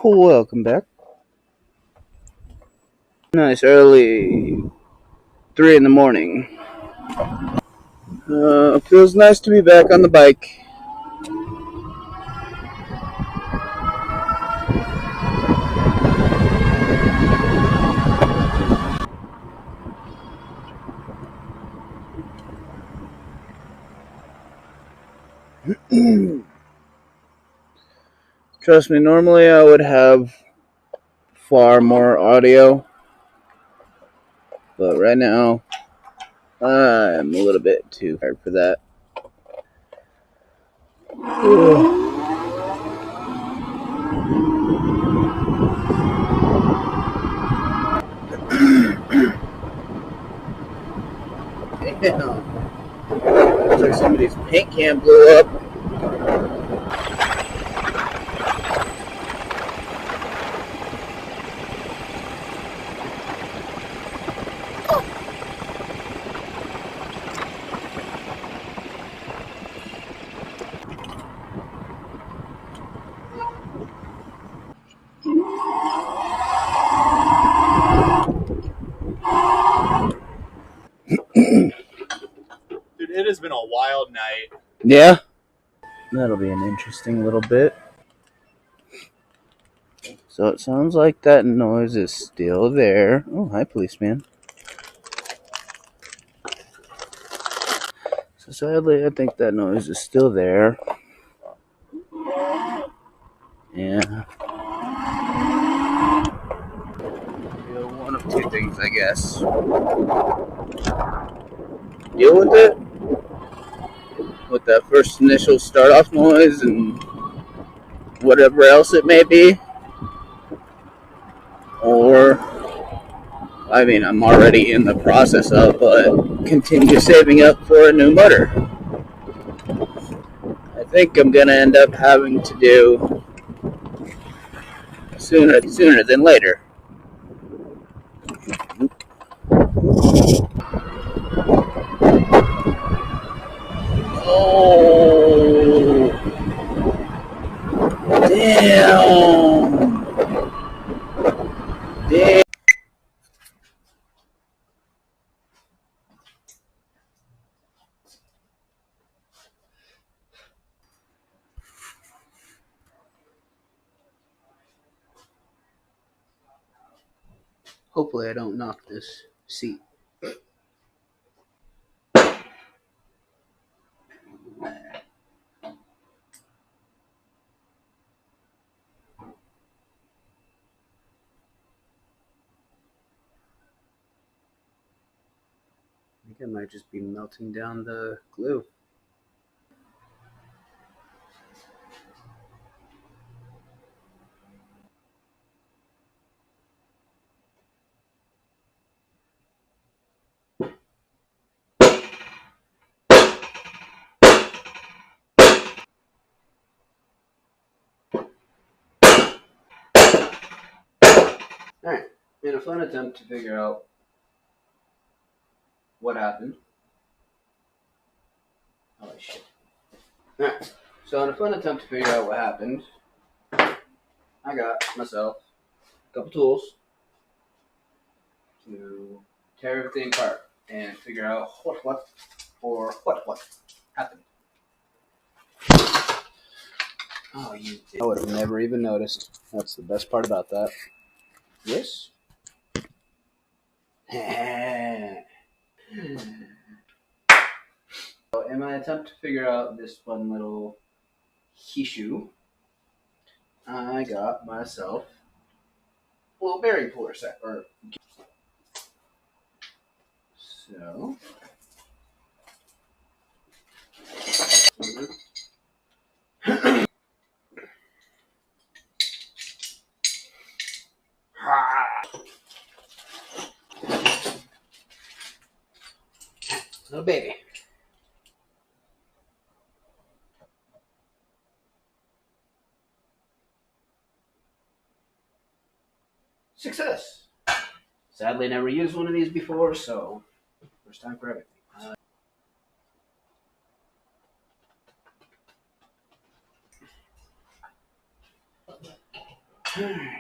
Welcome back. Nice early 3 in the morning. Feels nice to be back on the bike. Trust me, normally I would have far more audio, but right now I'm a little bit too tired for that. Damn. Looks like somebody's paint can blew up. Dude, it has been a wild night. Yeah? That'll be an interesting little bit. So it sounds like that noise is still there. Oh, hi, policeman. So sadly, I think that noise is still there. Yeah. One of two things, I guess. Deal with it with that first initial start off noise and whatever else it may be. Or, I mean, I'm already in the process of, but continue saving up for a new motor. I think I'm going to end up having to do sooner than later. Oh, damn. Damn. Hopefully I don't knock this seat. I think I might just be melting down the glue. Alright, in a fun attempt to figure out what happened. Oh shit. Alright, so in a fun attempt to figure out what happened, I got myself a couple tools to tear everything apart and figure out what happened. Oh, you did. I would have never even noticed. That's the best part about that. This? So in my attempt to figure out this fun little issue, I got myself a little bearing puller set. So little baby. Success! Sadly, never used one of these before, so first time for everything. Alright.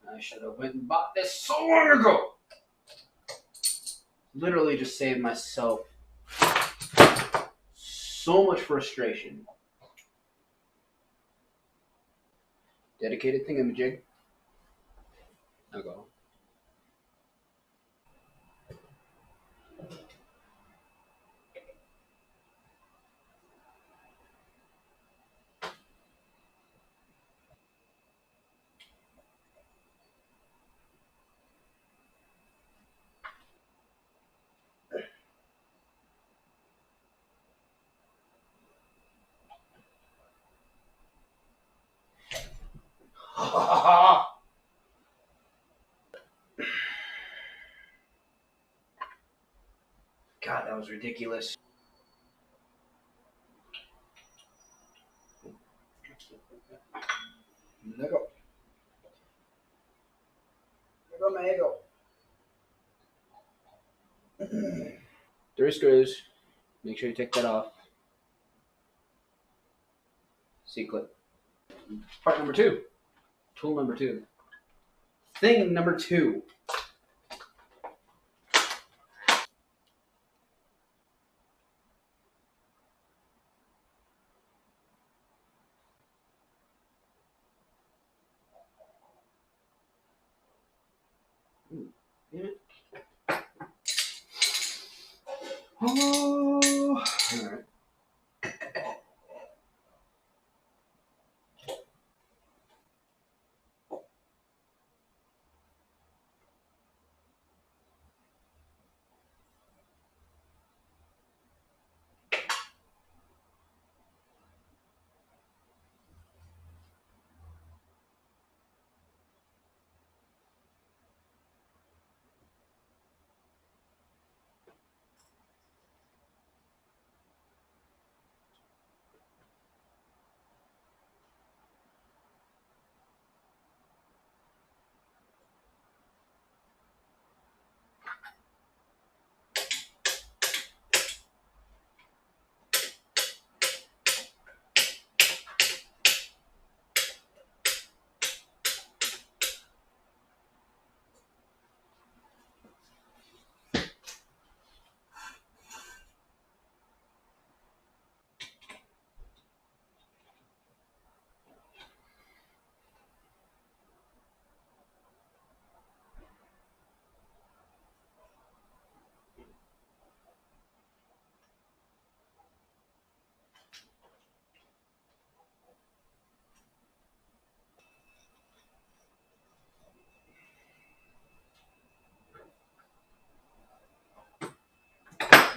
I should have went and bought this so long ago. Literally just saved myself so much frustration. Dedicated thingamajig. I'll go. God, that was ridiculous. There go. There go my ego. 3 screws. Make sure you take that off. C-clip. Part number 2. Tool number 2. Thing number 2. Damn it. Oh. All right.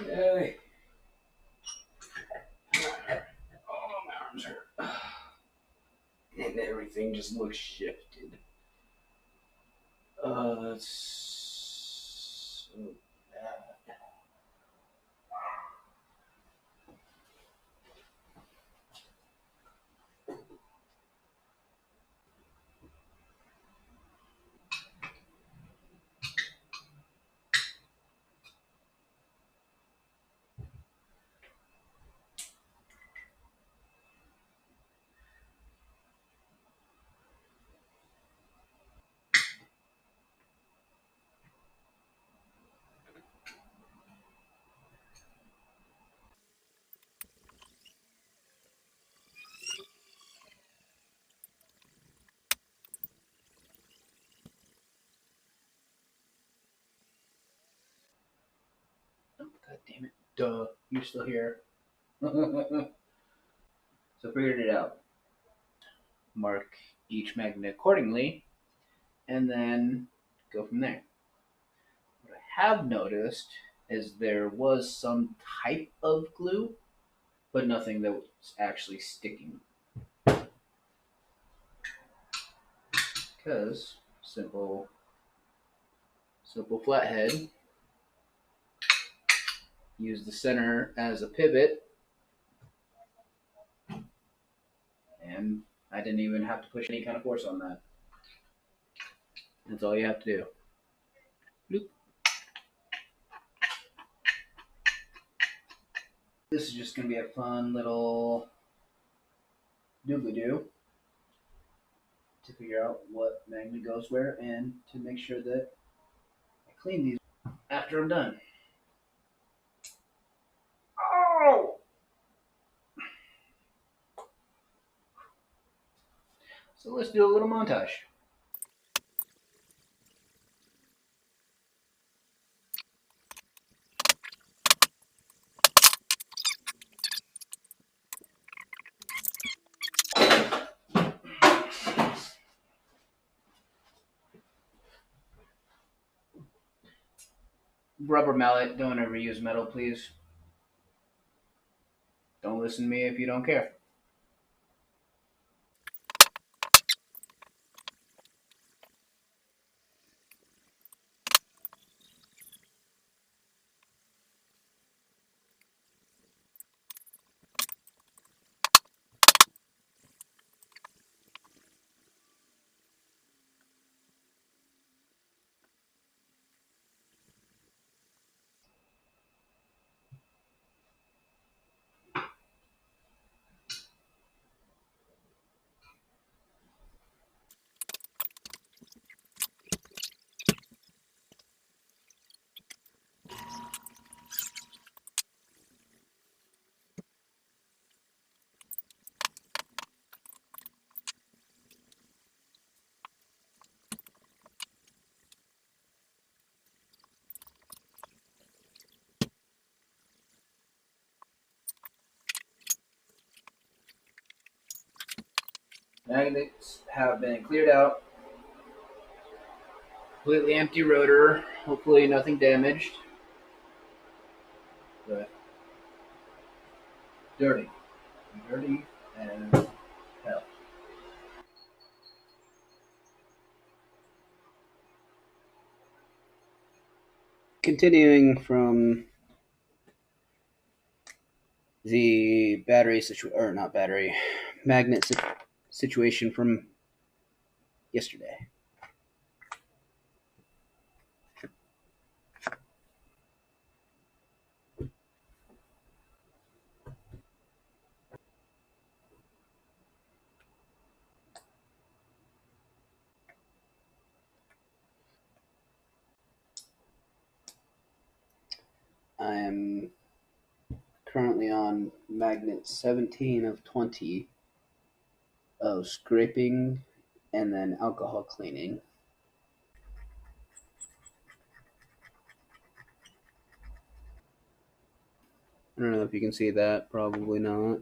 Yay. Oh, my arms hurt. And everything just looks shifted. It's so bad. Oh, God damn it. Duh. You're still here. So figured it out. Mark each magnet accordingly, and then go from there. What I have noticed as there was some type of glue, but nothing that was actually sticking. Because simple flathead, use the center as a pivot, and I didn't even have to push any kind of force on that. That's all you have to do. Bloop. This is just going to be a fun little doobly-doo to figure out what magnet goes where and to make sure that I clean these after I'm done. Oh! So let's do a little montage. Rubber mallet, don't ever use metal, please. Don't listen to me if you don't care. Magnets have been cleared out. Completely empty rotor. Hopefully nothing damaged. But dirty. Dirty as hell. Continuing from the magnet situation from yesterday. I am currently on magnet 17 of 20 of scraping and then alcohol cleaning. I don't know if you can see that, probably not.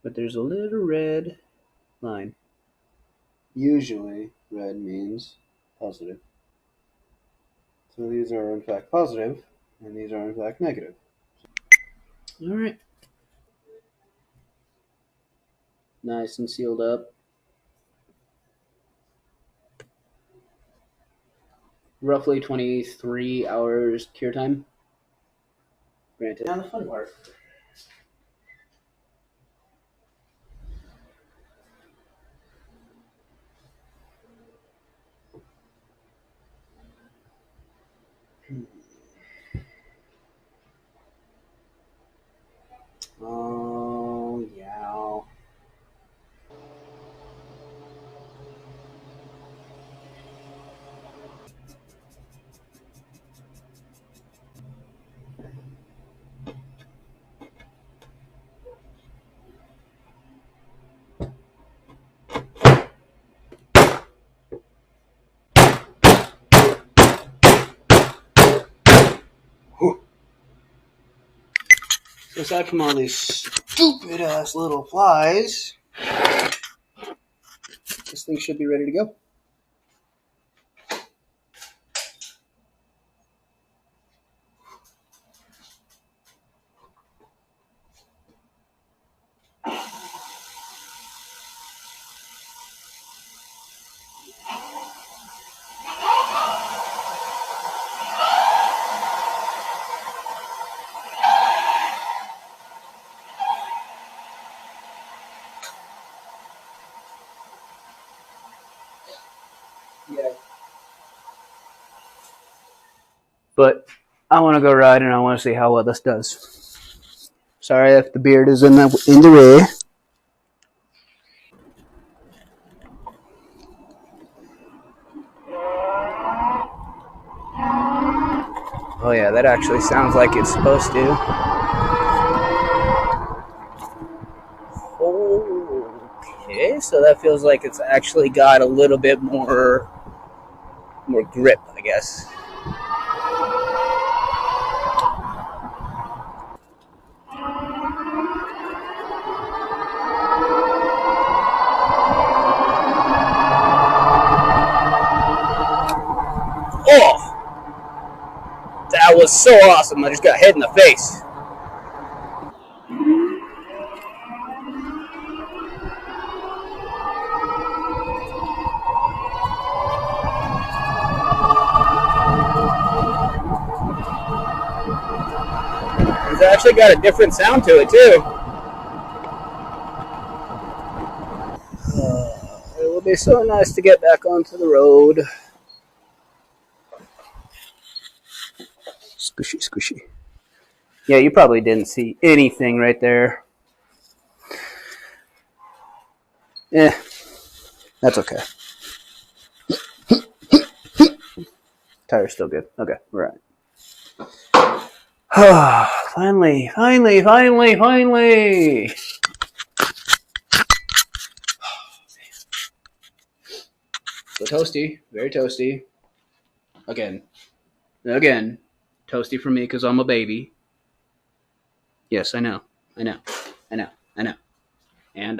But there's a little red line. Usually red means positive. So these are in fact positive, and these are in fact negative. Alright. Nice and sealed up. Roughly 23 hours cure time. Granted. Now the fun part. Oh, yeah. So aside from all these stupid ass little flies, this thing should be ready to go. But I want to go ride and I want to see how well this does. Sorry if the beard is in the way. Oh yeah, that actually sounds like it's supposed to. Okay, so that feels like it's actually got a little bit more grip, I guess. Oh, that was so awesome! I just got hit in the face. It's actually got a different sound to it too. It will be so nice to get back onto the road. Squishy, squishy. Yeah, you probably didn't see anything right there. Eh, that's okay. Tire's still good. Okay, we're right. Finally. So toasty, very toasty. Again, toasty for me because I'm a baby. Yes, I know. And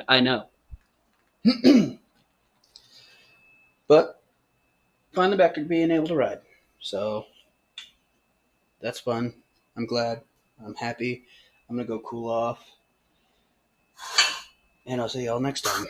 I know. But finally back to being able to ride. So that's fun. I'm glad. I'm happy. I'm going to go cool off. And I'll see y'all next time.